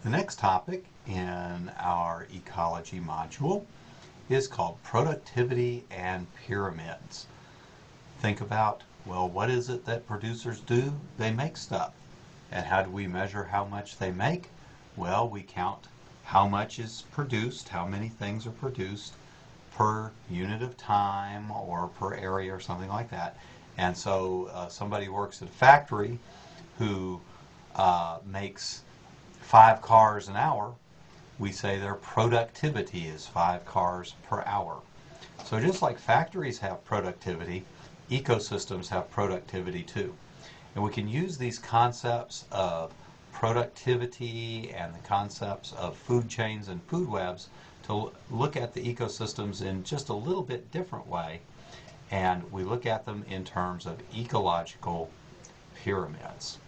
The next topic in our ecology module is called productivity and pyramids. Think about, well, what is it that producers do? They make stuff. And how do we measure how much they make? Well, we count how much is produced, how many things are produced per unit of time or per area or something like that. And so somebody works at a factory who makes 5 cars an hour, we say their productivity is 5 cars per hour. So just like factories have productivity, ecosystems have productivity too. And we can use these concepts of productivity and the concepts of food chains and food webs to look at the ecosystems in just a little bit different way. And we look at them in terms of ecological pyramids.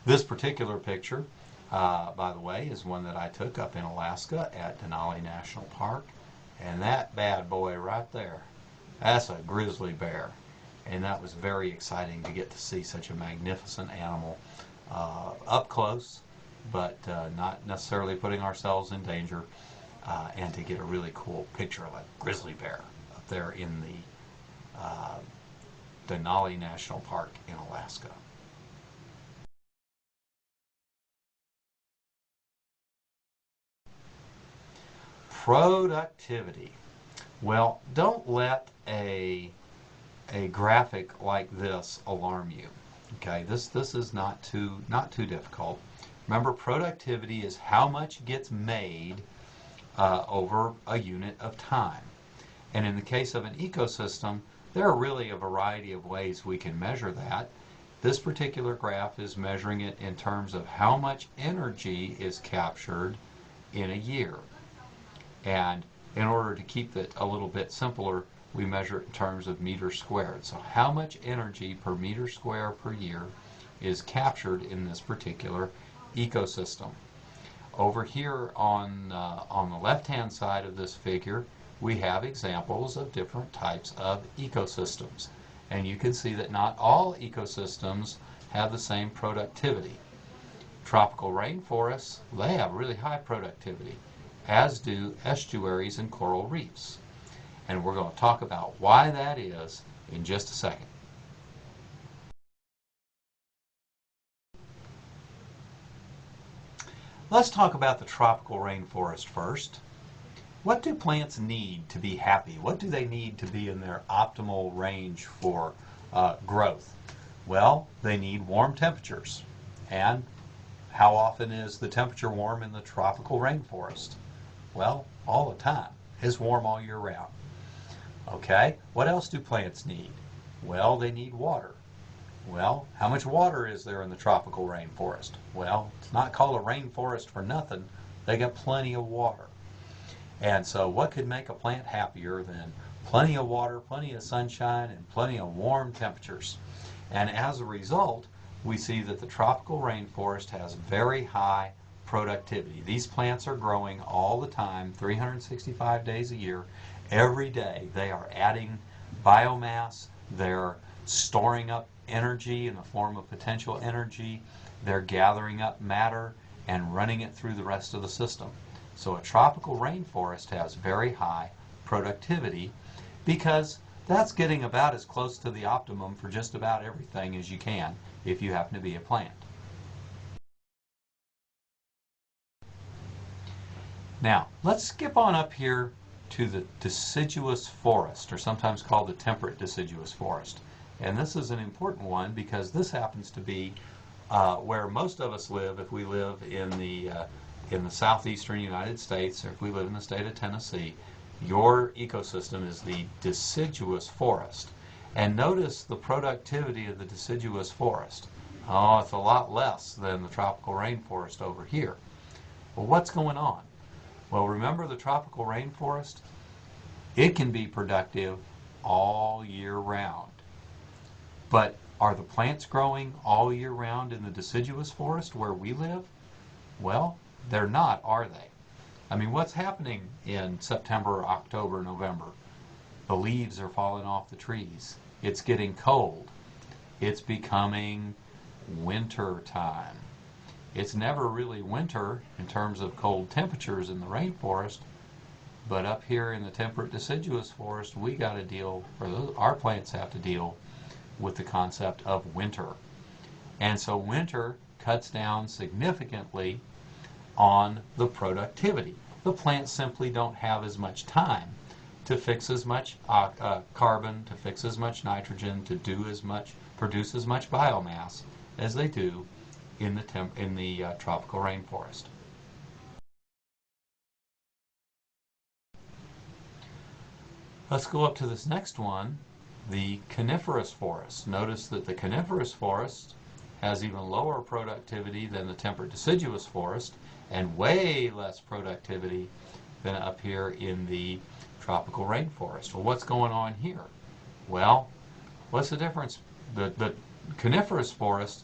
This particular picture, by the way, is one that I took up in Alaska at Denali National Park. And that bad boy right there, that's a grizzly bear. And that was very exciting to get to see such a magnificent animal up close, but not necessarily putting ourselves in danger, and to get a really cool picture of a grizzly bear up there in the Denali National Park in Alaska. Productivity. Well, don't let a graphic like this alarm you. Okay, this is not too difficult. Remember, productivity is how much gets made over a unit of time. And in the case of an ecosystem, there are really a variety of ways we can measure that. This particular graph is measuring it in terms of how much energy is captured in a year. And in order to keep it a little bit simpler, we measure it in terms of meters squared. So how much energy per meter square per year is captured in this particular ecosystem. Over here on the left-hand side of this figure, we have examples of different types of ecosystems. And you can see that not all ecosystems have the same productivity. Tropical rainforests, they have really high productivity, as do estuaries and coral reefs. And we're going to talk about why that is in just a second. Let's talk about the tropical rainforest first. What do plants need to be happy? What do they need to be in their optimal range for growth? Well, they need warm temperatures. And how often is the temperature warm in the tropical rainforest? Well, all the time. It's warm all year round. Okay, what else do plants need? Well, they need water. Well, how much water is there in the tropical rainforest? Well, it's not called a rainforest for nothing. They got plenty of water. And so what could make a plant happier than plenty of water, plenty of sunshine, and plenty of warm temperatures? And as a result, we see that the tropical rainforest has very high productivity. These plants are growing all the time, 365 days a year. Every day they are adding biomass, they're storing up energy in the form of potential energy, they're gathering up matter and running it through the rest of the system. So a tropical rainforest has very high productivity because that's getting about as close to the optimum for just about everything as you can if you happen to be a plant. Now, let's skip on up here to the deciduous forest, or sometimes called the temperate deciduous forest. And this is an important one because this happens to be where most of us live if we live in the southeastern United States, or if we live in the state of Tennessee. Your ecosystem is the deciduous forest. And notice the productivity of the deciduous forest. Oh, it's a lot less than the tropical rainforest over here. Well, what's going on? Well, remember the tropical rainforest? It can be productive all year round. But are the plants growing all year round in the deciduous forest where we live? Well, they're not, are they? I mean, what's happening in September, October, November? The leaves are falling off the trees. It's getting cold. It's becoming winter time. It's never really winter in terms of cold temperatures in the rainforest, but up here in the temperate deciduous forest, we got to deal, or our plants have to deal with the concept of winter. And so winter cuts down significantly on the productivity. The plants simply don't have as much time to fix as much carbon, to fix as much nitrogen, to produce as much biomass as they do in the tropical rainforest. Let's go up to this next one, the coniferous forest. Notice that the coniferous forest has even lower productivity than the temperate deciduous forest and way less productivity than up here in the tropical rainforest. Well, what's going on here? Well, what's the difference? The coniferous forest,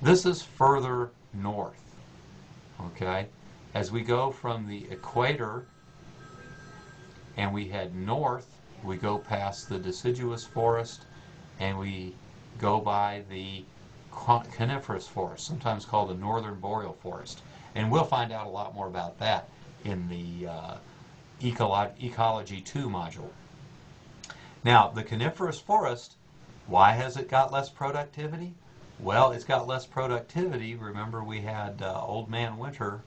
this is further north, okay? As we go from the equator and we head north, we go past the deciduous forest and we go by the coniferous forest, sometimes called the northern boreal forest. And we'll find out a lot more about that in the Ecology 2 module. Now, the coniferous forest, why has it got less productivity? Well, it's got less productivity. Remember, we had Old Man Winter.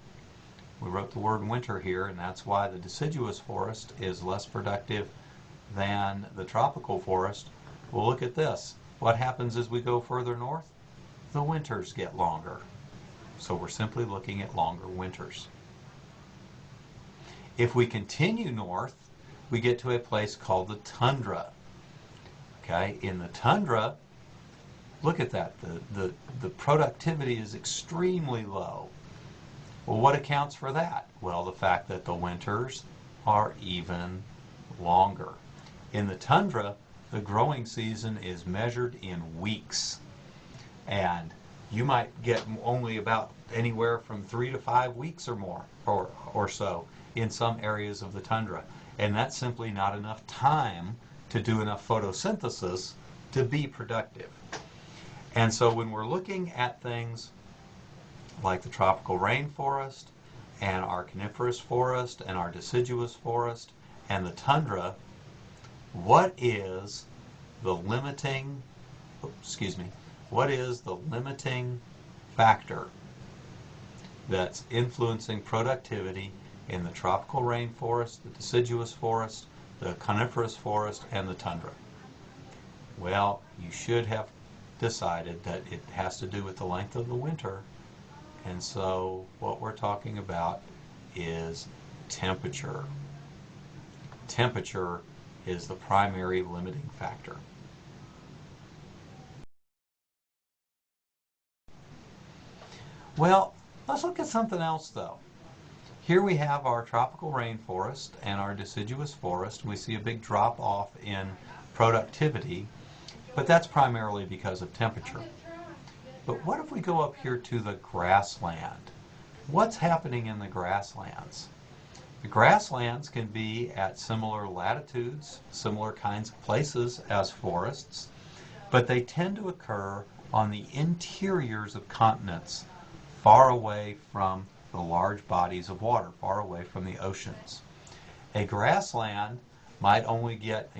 We wrote the word winter here, and that's why the deciduous forest is less productive than the tropical forest. Well, look at this. What happens as we go further north? The winters get longer. So we're simply looking at longer winters. If we continue north, we get to a place called the tundra. Okay, in the tundra, look at that. The productivity is extremely low. Well, what accounts for that? Well, the fact that the winters are even longer. In the tundra, the growing season is measured in weeks. And you might get only about anywhere from 3 to 5 weeks or more, or so, in some areas of the tundra. And that's simply not enough time to do enough photosynthesis to be productive. And so when we're looking at things like the tropical rainforest and our coniferous forest and our deciduous forest and the tundra, what is the limiting factor that's influencing productivity in the tropical rainforest, the deciduous forest, the coniferous forest, and the tundra? Well, you should have decided that it has to do with the length of the winter, and so what we're talking about is temperature. Temperature is the primary limiting factor. Well, let's look at something else though. Here we have our tropical rainforest and our deciduous forest, and we see a big drop off in productivity, but that's primarily because of temperature. But what if we go up here to the grassland? What's happening in the grasslands? The grasslands can be at similar latitudes, similar kinds of places as forests, but they tend to occur on the interiors of continents, far away from the large bodies of water, far away from the oceans. A grassland might only get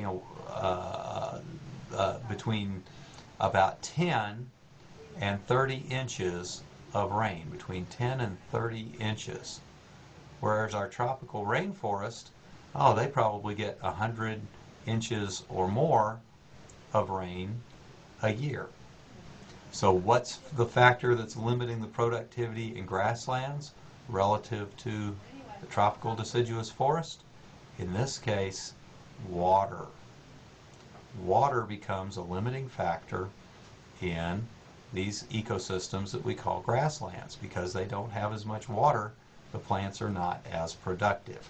between about 10 and 30 inches of rain, between 10 and 30 inches. Whereas our tropical rainforest, they probably get 100 inches or more of rain a year. So what's the factor that's limiting the productivity in grasslands relative to the tropical deciduous forest? In this case, water. Water becomes a limiting factor in these ecosystems that we call grasslands. Because they don't have as much water, the plants are not as productive.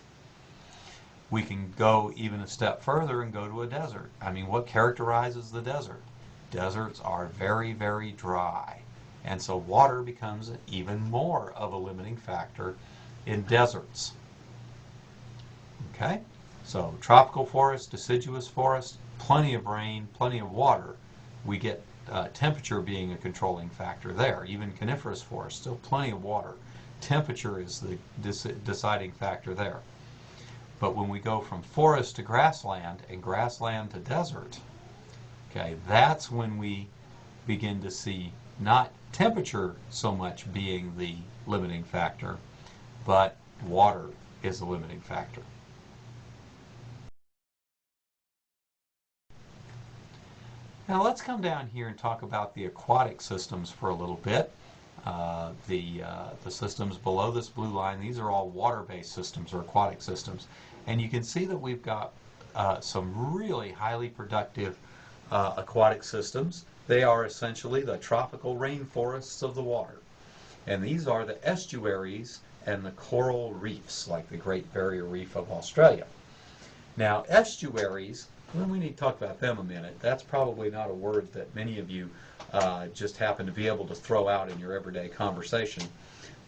We can go even a step further and go to a desert. I mean, what characterizes the desert? Deserts are very, very dry. And so water becomes even more of a limiting factor in deserts. Okay? So tropical forest, deciduous forest, plenty of rain, plenty of water. We get temperature being a controlling factor there. Even coniferous forests, still plenty of water. Temperature is the deciding factor there. But when we go from forest to grassland and grassland to desert, okay, that's when we begin to see not temperature so much being the limiting factor, but water is the limiting factor. Now let's come down here and talk about the aquatic systems for a little bit. The systems below this blue line, these are all water-based systems or aquatic systems. And you can see that we've got some really highly productive aquatic systems. They are essentially the tropical rainforests of the water. And these are the estuaries and the coral reefs, like the Great Barrier Reef of Australia. Now, estuaries, well, we need to talk about them a minute. That's probably not a word that many of you just happen to be able to throw out in your everyday conversation.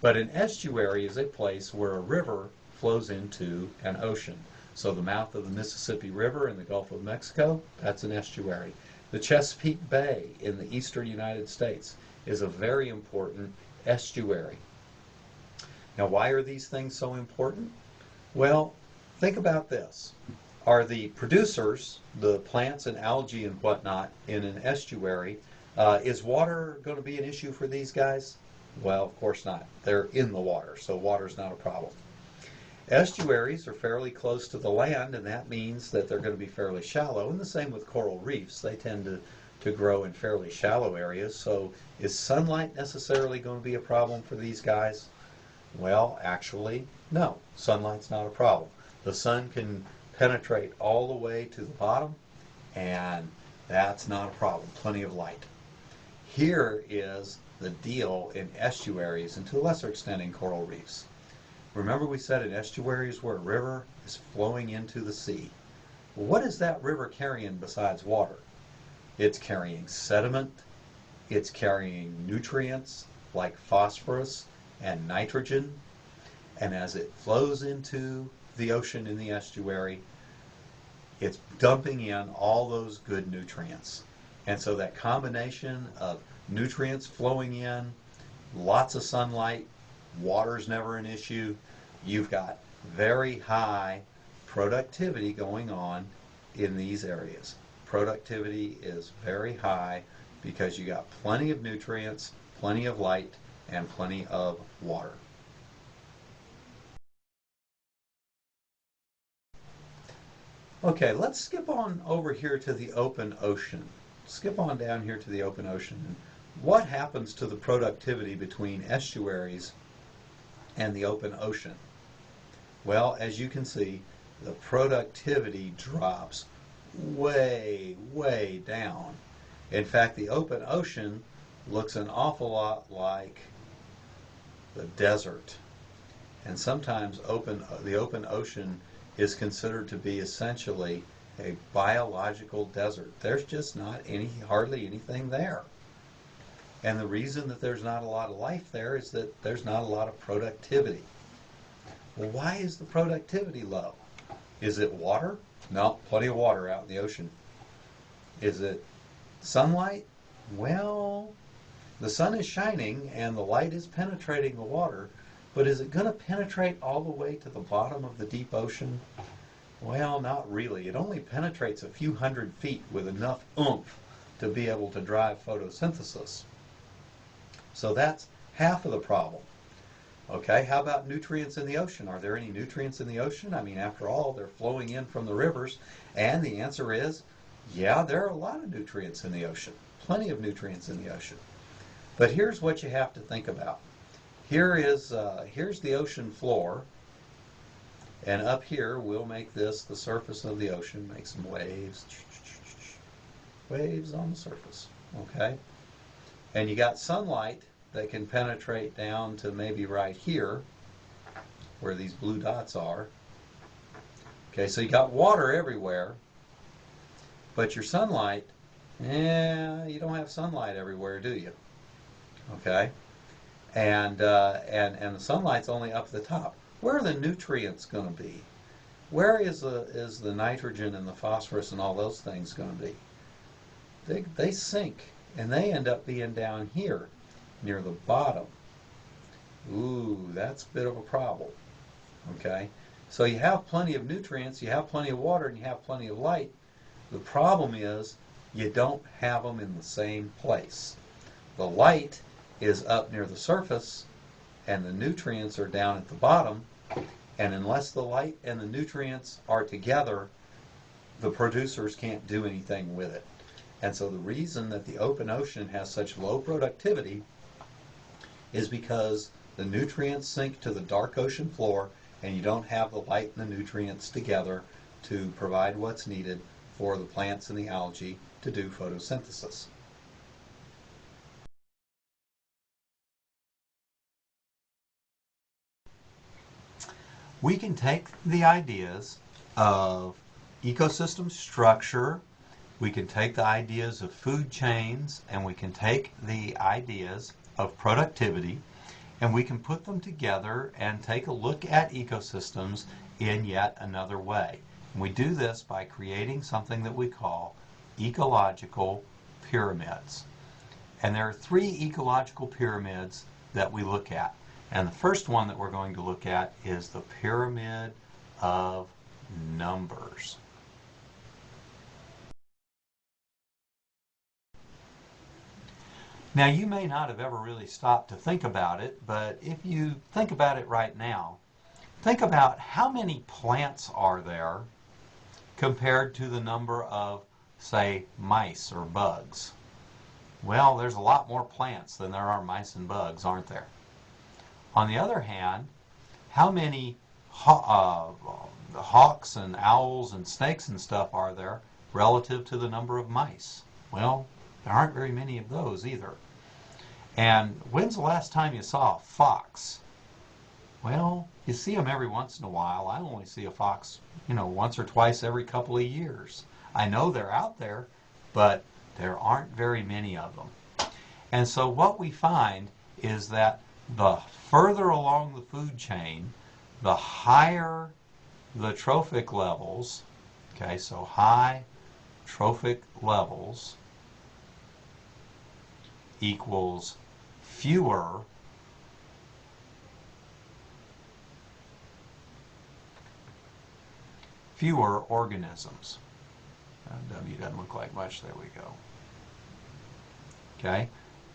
But an estuary is a place where a river flows into an ocean. So the mouth of the Mississippi River in the Gulf of Mexico, that's an estuary. The Chesapeake Bay in the eastern United States is a very important estuary. Now, why are these things so important? Well, think about this. Are the producers, the plants and algae and whatnot in an estuary, is water going to be an issue for these guys? Well, of course not. They're in the water, so water's not a problem. Estuaries are fairly close to the land, and that means that they're going to be fairly shallow, and the same with coral reefs. They tend to grow in fairly shallow areas, so is sunlight necessarily going to be a problem for these guys? Well, actually, no. Sunlight's not a problem. The sun can penetrate all the way to the bottom, and that's not a problem. Plenty of light. Here is the deal in estuaries, and to a lesser extent in coral reefs. Remember we said an estuary is where a river is flowing into the sea. Well, what is that river carrying besides water? It's carrying sediment, it's carrying nutrients like phosphorus and nitrogen, and as it flows into the ocean in the estuary, it's dumping in all those good nutrients. And so that combination of nutrients flowing in, lots of sunlight, water's never an issue, you've got very high productivity going on in these areas. Productivity is very high because you got plenty of nutrients, plenty of light, and plenty of water. Okay, let's skip on over here to the open ocean. Skip on down here to the open ocean. What happens to the productivity between estuaries and the open ocean? Well, as you can see, the productivity drops way, way down. In fact, the open ocean looks an awful lot like the desert. And sometimes the open ocean is considered to be essentially a biological desert. There's just not hardly anything there. And the reason that there's not a lot of life there is that there's not a lot of productivity. Well, why is the productivity low? Is it water? No, plenty of water out in the ocean. Is it sunlight? Well, the sun is shining and the light is penetrating the water, but is it going to penetrate all the way to the bottom of the deep ocean? Well, not really. It only penetrates a few hundred feet with enough oomph to be able to drive photosynthesis. So that's half of the problem. Okay, how about nutrients in the ocean? Are there any nutrients in the ocean? I mean, after all, they're flowing in from the rivers. And the answer is, yeah, there are a lot of nutrients in the ocean. Plenty of nutrients in the ocean. But here's what you have to think about. Here's the ocean floor. And up here, we'll make this the surface of the ocean, make some waves. Waves on the surface, okay? And you got sunlight that can penetrate down to maybe right here, where these blue dots are. Okay, so you got water everywhere, but your sunlight, you don't have sunlight everywhere, do you? Okay? And the sunlight's only up at the top. Where are the nutrients going to be? Where is the nitrogen and the phosphorus and all those things going to be? They sink and they end up being down here near the bottom. Ooh, that's a bit of a problem. Okay? So you have plenty of nutrients, you have plenty of water, and you have plenty of light. The problem is you don't have them in the same place. The light is up near the surface, and the nutrients are down at the bottom, and unless the light and the nutrients are together, the producers can't do anything with it. And so the reason that the open ocean has such low productivity is because the nutrients sink to the dark ocean floor, and you don't have the light and the nutrients together to provide what's needed for the plants and the algae to do photosynthesis. We can take the ideas of ecosystem structure, we can take the ideas of food chains, and we can take the ideas of productivity, and we can put them together and take a look at ecosystems in yet another way. And we do this by creating something that we call ecological pyramids. And there are 3 ecological pyramids that we look at. And the first one that we're going to look at is the pyramid of numbers. Now, you may not have ever really stopped to think about it, but if you think about it right now, think about how many plants are there compared to the number of, say, mice or bugs. Well, there's a lot more plants than there are mice and bugs, aren't there? On the other hand, how many hawks and owls and snakes and stuff are there relative to the number of mice? Well, there aren't very many of those either. And when's the last time you saw a fox? Well, you see them every once in a while. I only see a fox, once or twice every couple of years. I know they're out there, but there aren't very many of them. And so what we find is that the further along the food chain, the higher the trophic levels, okay, so high trophic levels equals fewer organisms. W doesn't look like much. There we go. Okay?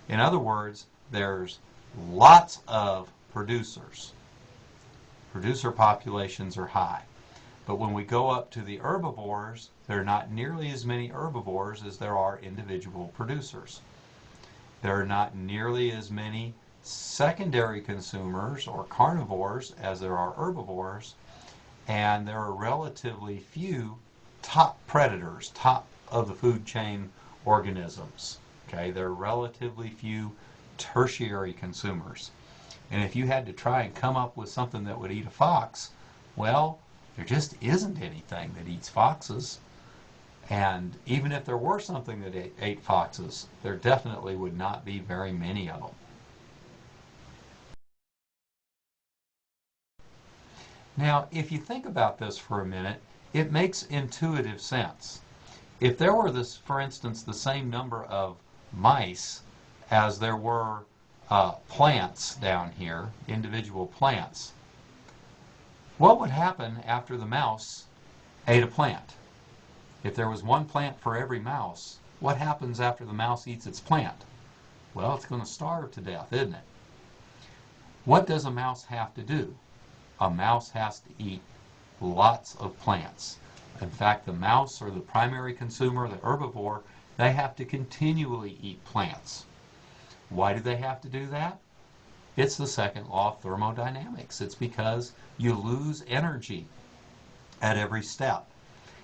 In other words, there's lots of producers. Producer populations are high. But when we go up to the herbivores, there are not nearly as many herbivores as there are individual producers. There are not nearly as many secondary consumers or carnivores as there are herbivores, and there are relatively few top predators, top of the food chain organisms. Okay, there are relatively few tertiary consumers. And if you had to try and come up with something that would eat a fox, well, there just isn't anything that eats foxes. And even if there were something that ate foxes, there definitely would not be very many of them. Now, if you think about this for a minute, it makes intuitive sense. If there were this, for instance, the same number of mice as there were plants down here, individual plants, what would happen after the mouse ate a plant? If there was one plant for every mouse, what happens after the mouse eats its plant? Well, it's going to starve to death, isn't it? What does a mouse have to do? A mouse has to eat lots of plants. In fact, the mouse, or the primary consumer, the herbivore, they have to continually eat plants. Why do they have to do that? It's the second law of thermodynamics. It's because you lose energy at every step.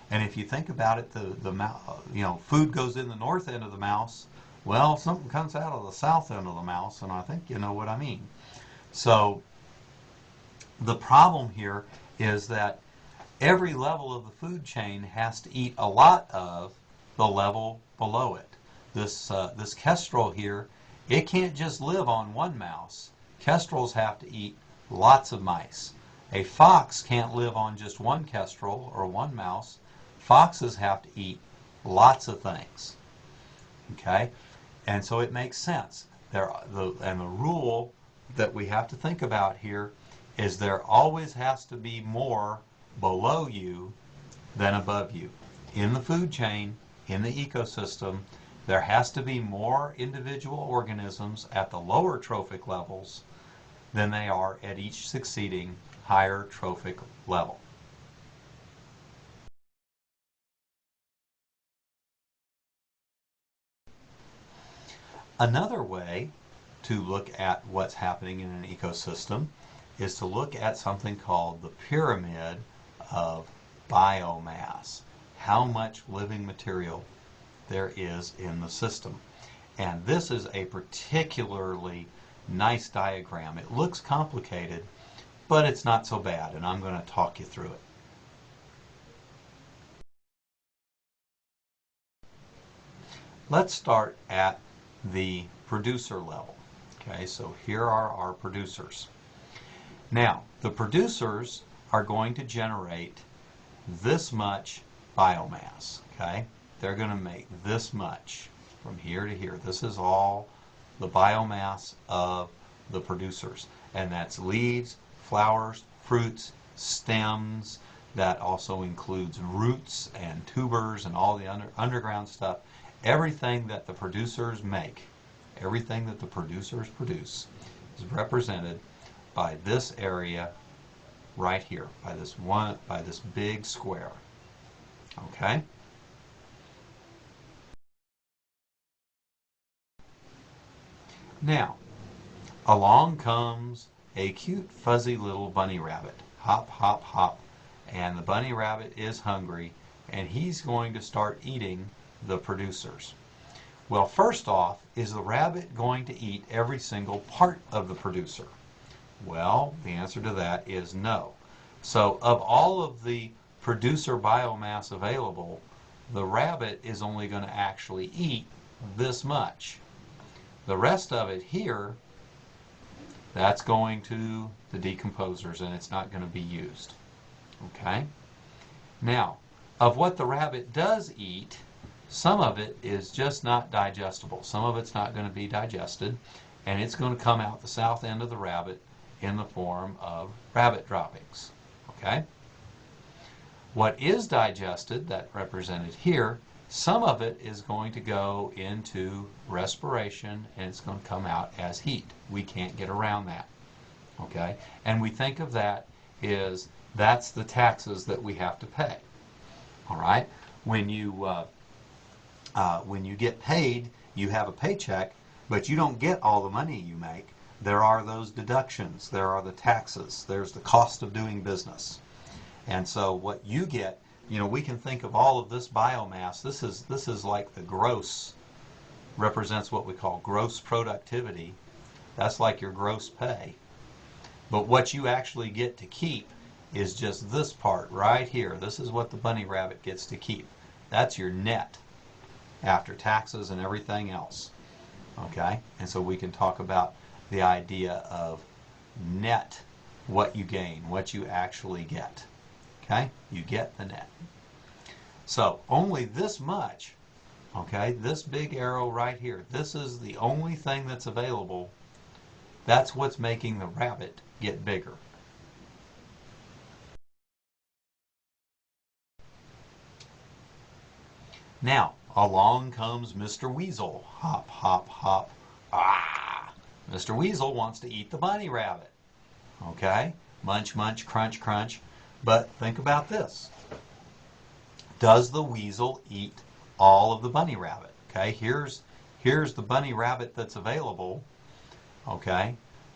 And if you think about it, food goes in the north end of the mouse. Well, something comes out of the south end of the mouse, and I think you know what I mean. So the problem here is that every level of the food chain has to eat a lot of the level below it. This kestrel here, it can't just live on one mouse. Kestrels have to eat lots of mice. A fox can't live on just one kestrel or one mouse. Foxes have to eat lots of things. Okay? And so it makes sense. And the rule that we have to think about here is there always has to be more below you than above you. In the food chain, in the ecosystem, there has to be more individual organisms at the lower trophic levels than they are at each succeeding higher trophic level. Another way to look at what's happening in an ecosystem is to look at something called the pyramid of biomass. How much living material there is in the system. And this is a particularly nice diagram. It looks complicated, but it's not so bad, and I'm going to talk you through it. Let's start at the producer level. Okay, so here are our producers. Now, the producers are going to generate this much biomass. Okay, they're going to make this much from here to here. This is all the biomass of the producers, and that's leaves, flowers, fruits, stems. That also includes roots and tubers and all the underground stuff. Everything that the producers make, everything that the producers produce is represented by this area right here, by this big square. Okay? Now, along comes a cute fuzzy little bunny rabbit. Hop, hop, hop. And the bunny rabbit is hungry, and he's going to start eating the producers. Well, first off, is the rabbit going to eat every single part of the producer? Well, the answer to that is no. So of all of the producer biomass available, the rabbit is only going to actually eat this much. The rest of it here, that's going to the decomposers, and it's not going to be used. Okay? Now, of what the rabbit does eat, some of it is just not digestible. Some of it's not going to be digested, and it's going to come out the south end of the rabbit in the form of rabbit droppings. Okay? What is digested, that represented here, some of it is going to go into respiration, and it's going to come out as heat. We can't get around that. Okay? And we think of that as that's the taxes that we have to pay. All right? When you get paid, you have a paycheck, but you don't get all the money you make. There are those deductions. There are the taxes. There's the cost of doing business. And so what you get, we can think of all of this biomass. This is like the gross, represents what we call gross productivity. That's like your gross pay. But what you actually get to keep is just this part right here. This is what the bunny rabbit gets to keep. That's your net after taxes and everything else. Okay? And so we can talk about the idea of net, what you gain, what you actually get. Okay? You get the net. So only this much, okay, this big arrow right here, this is the only thing that's available. That's what's making the rabbit get bigger. Now, along comes Mr. Weasel. Hop, hop, hop. Ah! Mr. Weasel wants to eat the bunny rabbit. Okay? Munch, munch, crunch, crunch. But think about this. Does the weasel eat all of the bunny rabbit? Okay, here's the bunny rabbit that's available. Okay?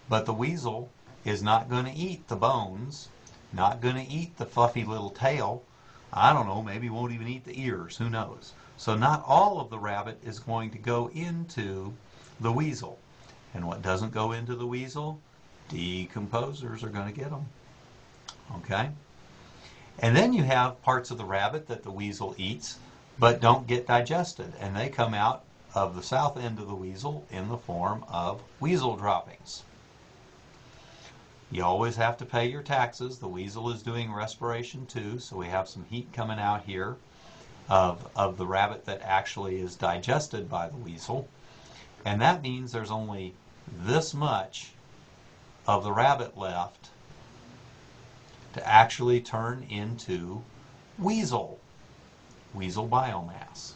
But the weasel is not going to eat the bones, not going to eat the fluffy little tail. I don't know, maybe won't even eat the ears, who knows. So not all of the rabbit is going to go into the weasel. And what doesn't go into the weasel? Decomposers are going to get them. Okay? And then you have parts of the rabbit that the weasel eats but don't get digested, and they come out of the south end of the weasel in the form of weasel droppings. You always have to pay your taxes. The weasel is doing respiration too, so we have some heat coming out here of the rabbit that actually is digested by the weasel. And that means there's only this much of the rabbit left to actually turn into weasel biomass.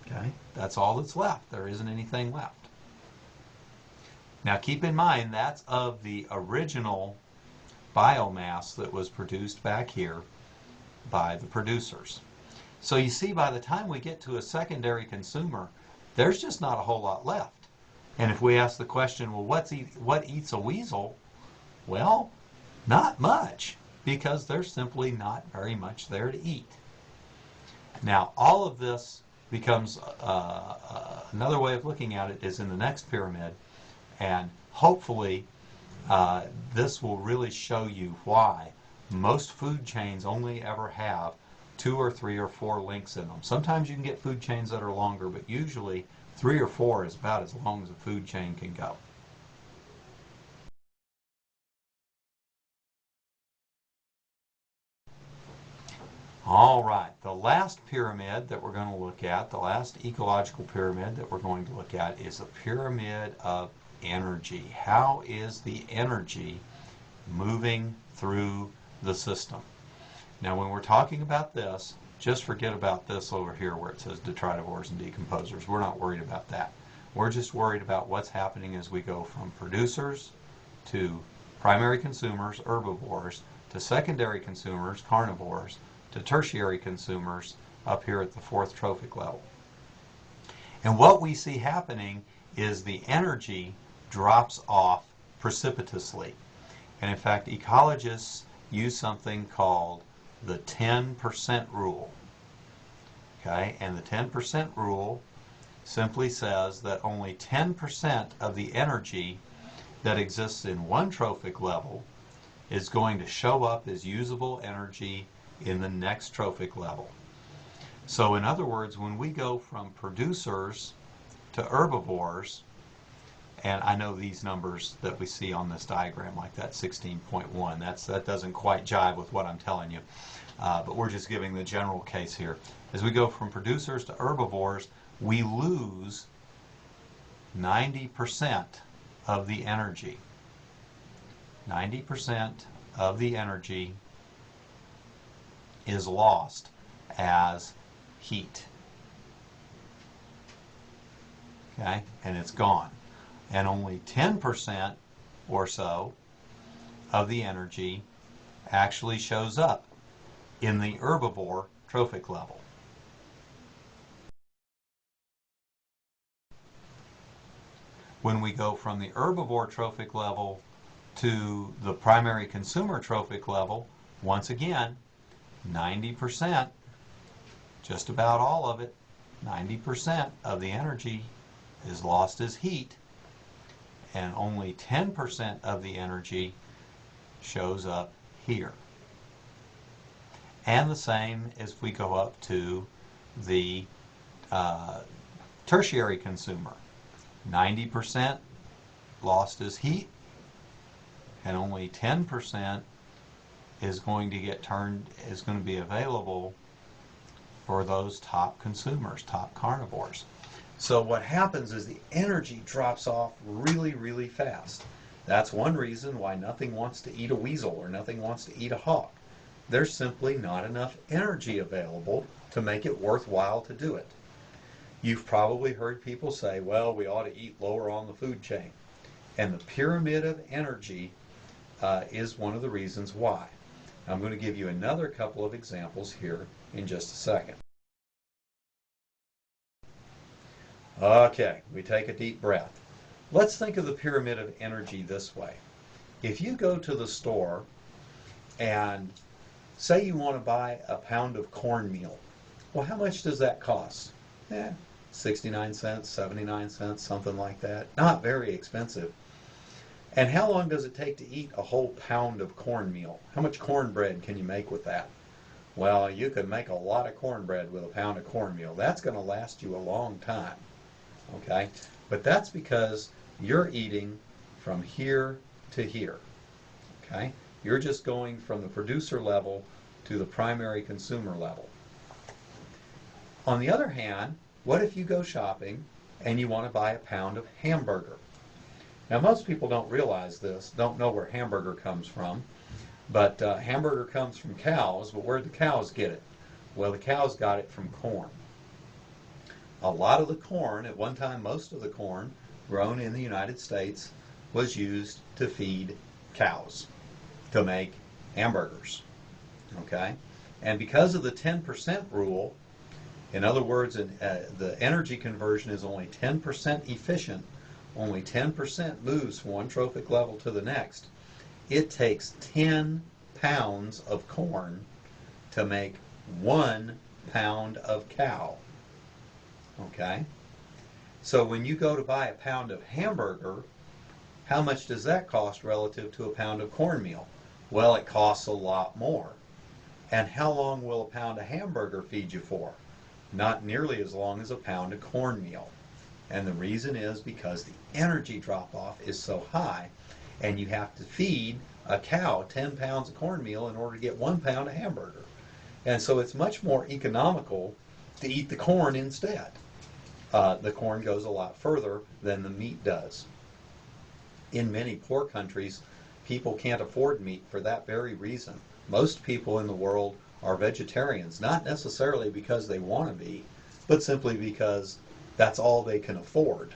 Okay, that's all that's left. There isn't anything left. Now keep in mind that's of the original biomass that was produced back here by the producers. So you see, by the time we get to a secondary consumer, there's just not a whole lot left. And if we ask the question, well, what eats a weasel? Well, not much, because there's simply not very much there to eat. Now, all of this becomes another way of looking at it is in the next pyramid, and hopefully this will really show you why most food chains only ever have 2 or 3 or 4 links in them. Sometimes you can get food chains that are longer, but usually 3 or 4 is about as long as a food chain can go. All right, the last pyramid that we're going to look at, the last ecological pyramid that we're going to look at is the pyramid of energy. How is the energy moving through the system? Now, when we're talking about this, just forget about this over here where it says detritivores and decomposers. We're not worried about that. We're just worried about what's happening as we go from producers to primary consumers, herbivores, to secondary consumers, carnivores, to tertiary consumers up here at the 4th trophic level. And what we see happening is the energy drops off precipitously. And in fact, ecologists use something called the 10% rule. Okay, and the 10% rule simply says that only 10% of the energy that exists in one trophic level is going to show up as usable energy in the next trophic level. So in other words, when we go from producers to herbivores, and I know these numbers that we see on this diagram, like that 16.1, that doesn't quite jive with what I'm telling you, but we're just giving the general case here. As we go from producers to herbivores, we lose 90% of the energy. 90% of the energy is lost as heat. Okay, and it's gone. And only 10% or so of the energy actually shows up in the herbivore trophic level. When we go from the herbivore trophic level to the primary consumer trophic level, once again, 90%, just about all of it, 90% of the energy is lost as heat, and only 10% of the energy shows up here. And the same as we go up to the tertiary consumer. 90% lost as heat, and only 10% is going to be available for those top consumers, top carnivores. So what happens is the energy drops off really, really fast. That's one reason why nothing wants to eat a weasel or nothing wants to eat a hawk. There's simply not enough energy available to make it worthwhile to do it. You've probably heard people say, well, we ought to eat lower on the food chain. And the pyramid of energy is one of the reasons why. I'm going to give you another couple of examples here in just a second. Okay, we take a deep breath. Let's think of the pyramid of energy this way. If you go to the store and say you want to buy a pound of cornmeal, well, how much does that cost? 69 cents, 79 cents, something like that. Not very expensive. And how long does it take to eat a whole pound of cornmeal? How much cornbread can you make with that? Well, you can make a lot of cornbread with a pound of cornmeal. That's going to last you a long time. Okay? But that's because you're eating from here to here. Okay? You're just going from the producer level to the primary consumer level. On the other hand, what if you go shopping and you want to buy a pound of hamburger. Now, most people don't realize this, don't know where hamburger comes from, but hamburger comes from cows, but where'd the cows get it? Well, the cows got it from corn. A lot of the corn, at one time most of the corn grown in the United States, was used to feed cows, to make hamburgers. Okay? And because of the 10% rule, in other words, the energy conversion is only 10% efficient, only 10% moves from one trophic level to the next, it takes 10 pounds of corn to make 1 pound of cow. Okay? So when you go to buy a pound of hamburger, how much does that cost relative to a pound of cornmeal? Well, it costs a lot more. And how long will a pound of hamburger feed you for? Not nearly as long as a pound of cornmeal. And the reason is because the energy drop-off is so high, and you have to feed a cow 10 pounds of cornmeal in order to get 1 pound of hamburger. And so it's much more economical to eat the corn instead. The corn goes a lot further than the meat does. In many poor countries, people can't afford meat for that very reason. Most people in the world are vegetarians, not necessarily because they want to be, but simply because that's all they can afford.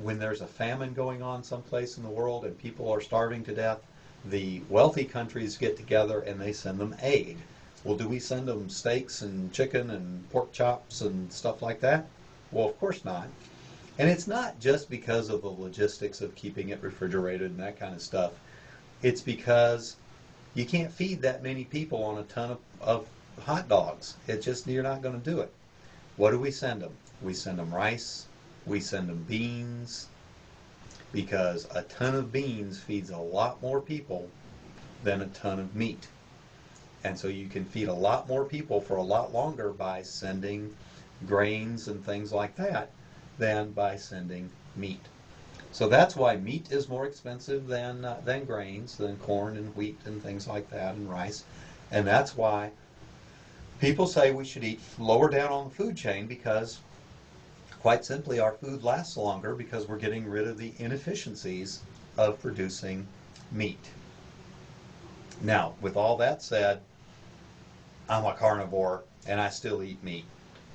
When there's a famine going on someplace in the world and people are starving to death, the wealthy countries get together and they send them aid. Well, do we send them steaks and chicken and pork chops and stuff like that? Well, of course not. And it's not just because of the logistics of keeping it refrigerated and that kind of stuff. It's because you can't feed that many people on a ton of hot dogs. It's just, you're not going to do it. What do we send them? We send them rice. We send them beans. Because a ton of beans feeds a lot more people than a ton of meat. And so you can feed a lot more people for a lot longer by sending grains and things like that than by sending meat. So that's why meat is more expensive than grains, than corn and wheat and things like that, and rice. And that's why people say we should eat lower down on the food chain, because quite simply our food lasts longer because we're getting rid of the inefficiencies of producing meat. Now, with all that said, I'm a carnivore and I still eat meat,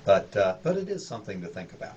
but it is something to think about.